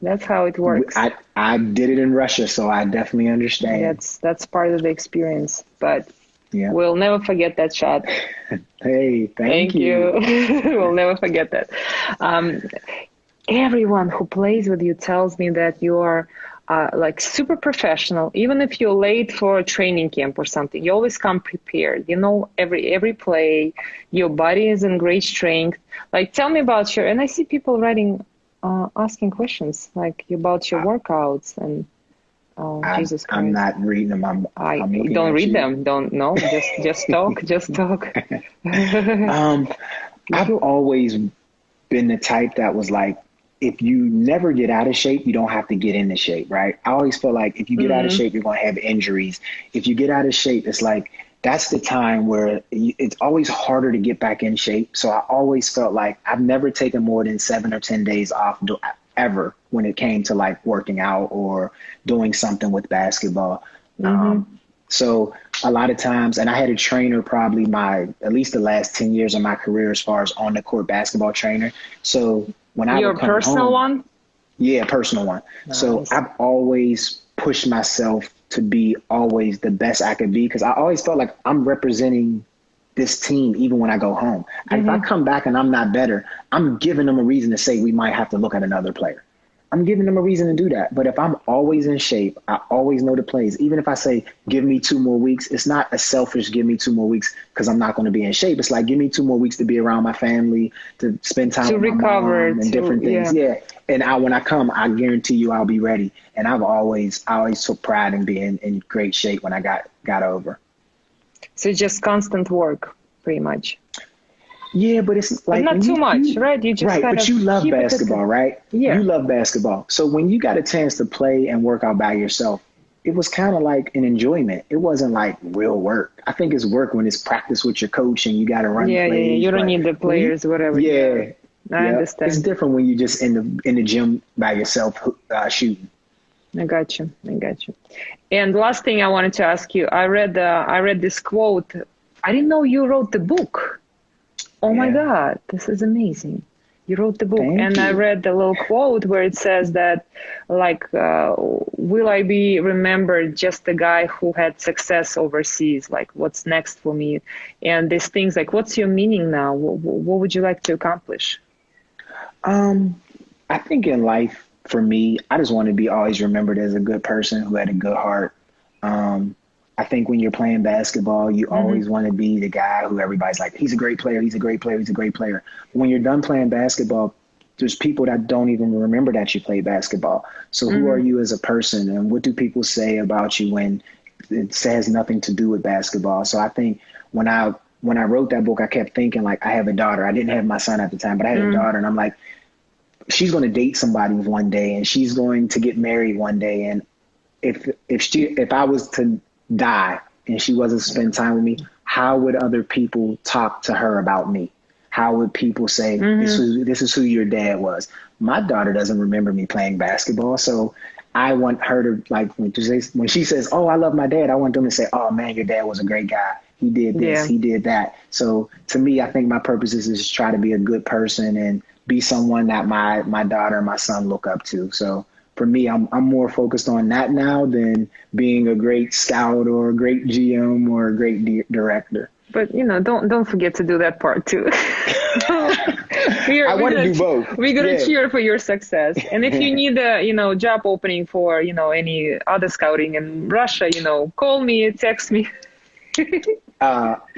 That's how it works.
I did it in Russia, so I definitely understand.
That's part of the experience, but we'll never forget that shot.
Hey, thank you.
We'll never forget that. Everyone who plays with you tells me that you are like super professional. Even if you're late for a training camp or something, you always come prepared. You know every play. Your body is in great strength. Like tell me about and I see people writing, asking questions like about your workouts and. Jesus Christ.
I'm not reading them. I'm
don't read them. Don't know. Just talk. Just talk.
I've always been the type that was like, if you never get out of shape, you don't have to get into shape, right? I always feel like if you get out of shape, you're going to have injuries. If you get out of shape, it's like that's the time where it's always harder to get back in shape. So I always felt like I've never taken more than 7 or 10 days off ever when it came to like working out or doing something with basketball. So a lot of times, and I had a trainer probably at least the last 10 years of my career as far as on the court basketball trainer. So when I would come
personal
home,
one?
Yeah, personal one. Nice. So I've always pushed myself to be always the best I could be because I always felt like I'm representing this team even when I go home. If I come back and I'm not better, I'm giving them a reason to say we might have to look at another player. I'm giving them a reason to do that. But if I'm always in shape, I always know the plays. Even if I say, give me 2 more weeks, it's not a selfish give me 2 more weeks because I'm not going to be in shape. It's like, give me 2 more weeks to be around my family, to spend time with my mom and different things. Yeah. And when I come, I guarantee you I'll be ready. And I always took pride in being in great shape when I got over.
So just constant work, pretty much.
Yeah, but it's like
but not too much, right? You just
but you love basketball, right?
Yeah,
you love basketball. So when you got a chance to play and work out by yourself, it was kind of like an enjoyment. It wasn't like real work. I think it's work when it's practice with your coach and you got to run plays.
Yeah. You don't need the players, whatever.
Yeah.
I understand.
It's different when you're just in the gym by yourself shooting.
I got you. And last thing I wanted to ask you, I read this quote. I didn't know you wrote the book. Oh my God, this is amazing. You wrote the book.
Thank you.
I read the little quote where it says that, like, will I be remembered just the guy who had success overseas? Like, what's next for me? And these things, like, what's your meaning now? What would you like to accomplish?
I think in life, for me, I just want to be always remembered as a good person who had a good heart. I think when you're playing basketball, you always want to be the guy who everybody's like, he's a great player, he's a great player, he's a great player. When you're done playing basketball, there's people that don't even remember that you played basketball. So who are you as a person, and what do people say about you when it has nothing to do with basketball? So I think when I wrote that book, I kept thinking, like, I have a daughter. I didn't have my son at the time, but I had a daughter, and I'm like, she's going to date somebody one day, and she's going to get married one day. And if I was to die and she wasn't spend time with me, how would other people talk to her about me? How would people say, this is who your dad was? My daughter doesn't remember me playing basketball. So I want her to, like, when she says, oh, I love my dad, I want them to say, oh man, your dad was a great guy. He did this, he did that. So to me, I think my purpose is to try to be a good person and be someone that my daughter and my son look up to. So for me, I'm more focused on that now than being a great scout or a great GM or a great director.
But don't forget to do that part too.
I want to do both.
We're gonna cheer for your success. And if you need a job opening for any other scouting in Russia, call me, text me.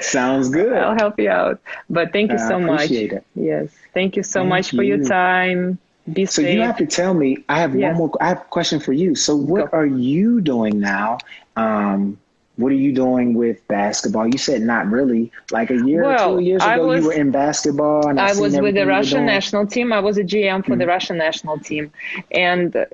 Sounds good.
I'll help you out. But thank you so much.
Appreciate it.
Yes, thank you so much for your time. Be safe.
So you have to tell me. I have a question for you. So what are you doing now? What are you doing with basketball? You said not really. Like a year or 2 years ago, you were in basketball. And
I was with the Russian national team. I was a GM for the Russian national team. And a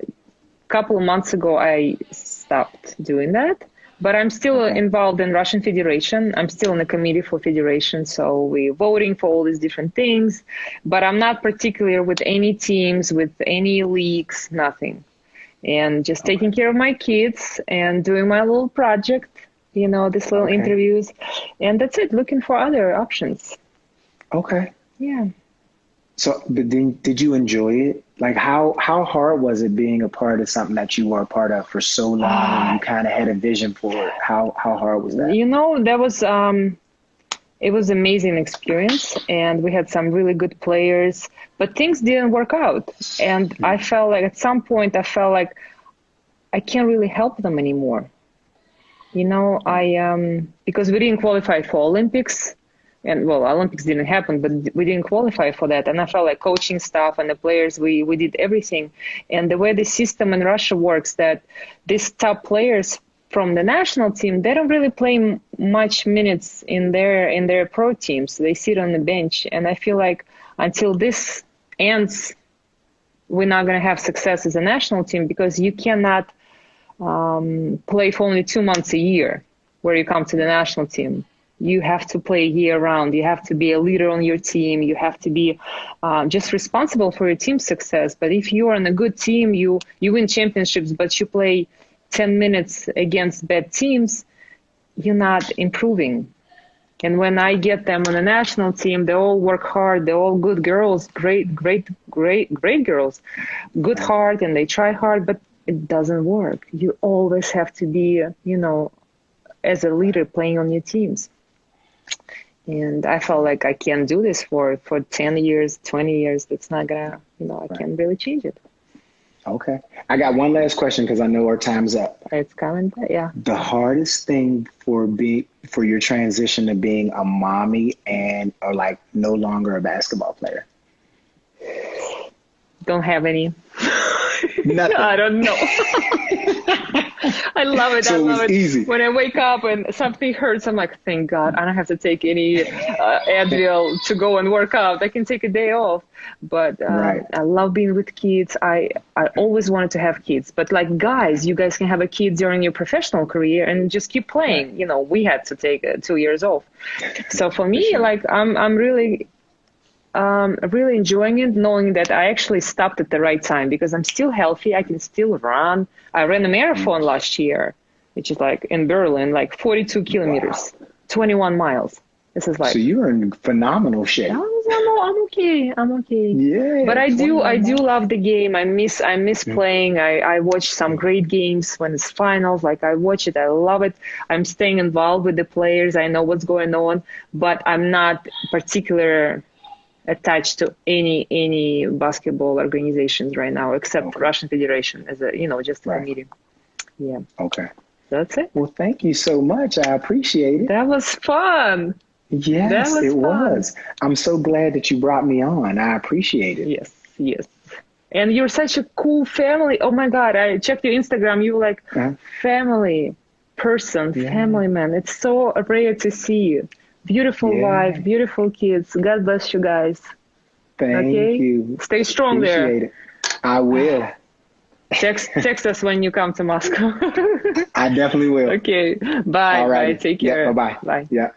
couple of months ago, I stopped doing that. But I'm still involved in Russian Federation. I'm still in the committee for Federation. So we're voting for all these different things. But I'm not particular with any teams, with any leagues, nothing. And just taking care of my kids and doing my little project, these little interviews. And that's it, looking for other options.
Okay.
Yeah.
So did you enjoy it? Like how hard was it being a part of something that you were a part of for so long and you kind of had a vision for it? How hard was that?
That was it was an amazing experience, and we had some really good players, but things didn't work out. And I felt like at some point I can't really help them anymore. Because we didn't qualify for Olympics. And Olympics didn't happen, but we didn't qualify for that. And I felt like coaching staff and the players, we did everything. And the way the system in Russia works, that these top players from the national team, they don't really play much minutes in their pro teams. They sit on the bench. And I feel like until this ends, we're not going to have success as a national team, because you cannot play for only 2 months a year where you come to the national team. You have to play year round. You have to be a leader on your team. You have to be just responsible for your team's success. But if you are on a good team, you win championships, but you play 10 minutes against bad teams, you're not improving. And when I get them on the national team, they all work hard. They're all good girls, great girls, good heart, and they try hard, but it doesn't work. You always have to be, as a leader playing on your teams. And I felt like I can't do this for 10 years, 20 years. That's not gonna, I can't really change it.
Okay. I got one last question because I know our time's up.
It's coming, but yeah.
The hardest thing for your transition to being a mommy or like no longer a basketball player?
Don't have any.
Nothing.
I don't know. I love it.
So
I
it
love
was
it.
easy.
When I wake up and something hurts, I'm like, thank God, I don't have to take any Advil to go and work out. I can take a day off. But
Right.
I love being with kids. I always wanted to have kids. But like guys, you guys can have a kid during your professional career and just keep playing.
Right.
You know, we had to take 2 years off. So for me,
sure.
like I'm really enjoying it, knowing that I actually stopped at the right time because I'm still healthy. I can still run. I ran a marathon last year, which is like in Berlin, like 42 kilometers, 21 miles. This is like.
So you're in phenomenal shape.
I'm okay. I'm okay.
Yeah.
But I do
21 miles.
love the game. I miss playing. I watch some great games when it's finals. Like I watch it. I love it. I'm staying involved with the players. I know what's going on, but I'm not particular attached to any basketball organizations right now, except Russian Federation as a, just a medium. Yeah.
Okay.
That's it.
Well, thank you so much. I appreciate it.
That was fun.
Yes,
That was
it
fun.
was. I'm so glad that you brought me on. I appreciate it.
Yes. And you're such a cool family. Oh my God, I checked your Instagram. You were like family person, family man. It's so rare to see you. Beautiful wife, beautiful kids. God bless you guys.
Thank you.
Stay strong
Appreciate
there.
It. I will.
Text us when you come to Moscow.
I definitely will.
Okay. Bye.
All right.
Bye. Take care.
Yeah, bye-bye.
Bye.
Yeah.